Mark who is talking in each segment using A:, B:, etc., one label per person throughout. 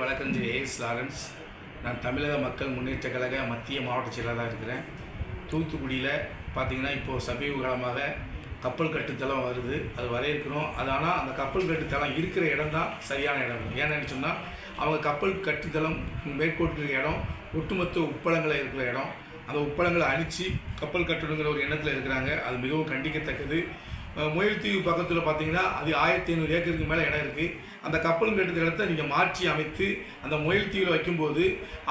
A: வழக்கறிஞர் as Lawrence. நான் தமிழக மக்கள் முன்னேற்ற கழக மத்திய மாவட்ட செயலாளராக இருக்கிறேன். தூத்துக்குடியில் பார்த்திங்கன்னா இப்போது சமீப காலமாக கப்பல் கட்டுத்தளம் வருது, அது வரையிருக்கிறோம். அது ஆனால் அந்த கப்பல் கட்டுத்தளம் இருக்கிற இடம் தான் சரியான இடம். ஏன்னு சொன்னால் அவங்க கப்பல் கட்டுத்தளம் மேற்கொண்டிருக்கிற இடம் ஒட்டுமொத்த உப்பளங்களை இருக்கிற இடம். அந்த உப்பளங்களை அழித்து கப்பல் கட்டணுங்கிற ஒரு எண்ணத்தில் இருக்கிறாங்க. அது மிகவும் கண்டிக்கத்தக்கது. முயல்தீவு பக்கத்தில் பார்த்தீங்கன்னா அது 1500 ஏக்கருக்கு மேலே இடம் இருக்குது. அந்த கப்பல் கட்டுற இடத்த நீங்கள் மாற்றி அமைத்து அந்த முயல்தீவில் வைக்கும்போது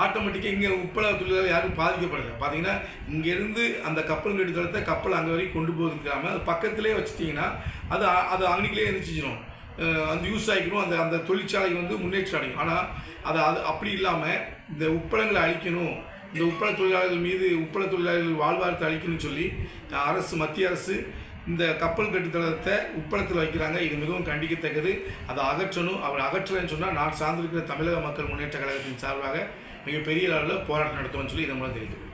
A: ஆட்டோமேட்டிக்காக இங்கே உப்பள தொழிலாளர் யாரும் பாதிக்கப்படலை. பார்த்தீங்கன்னா இங்கேருந்து அந்த கப்பல் கட்டுத்தளத்தை கப்பல் அங்கே வரைக்கும் கொண்டு போகிறதுக்காமல் அது பக்கத்திலே வச்சுட்டிங்கன்னா அது அன்றைக்கிலே இருந்துச்சிடும், அந்த யூஸ் ஆகிக்கணும். அந்த தொழிற்சாலைக்கு முன்னேற்றம் அடையும். ஆனால் அது அப்படி இல்லாமல் இந்த உப்பளங்களை அழிக்கணும், இந்த உப்பள தொழிலாளர்கள் மீது உப்பள தொழிலாளர்கள் வாழ்வாரத்தை அளிக்கணும்னு சொல்லி மத்திய அரசு இந்த கப்பல் கட்டுத்தளத்தை உப்பளத்தில் வைக்கிறாங்க. இது மிகவும் கண்டிக்கத்தக்கது. அதை அகற்றணும். அவர் அகற்றலைன்னு சொன்னால் நான் சார்ந்திருக்கிற தமிழக மக்கள் முன்னேற்ற கழகத்தின் சார்பாக மிகப்பெரிய அளவில் போராட்டம் நடத்துவோம்னு சொல்லி இதன் மூலம் தெரிவிக்கிறேன்.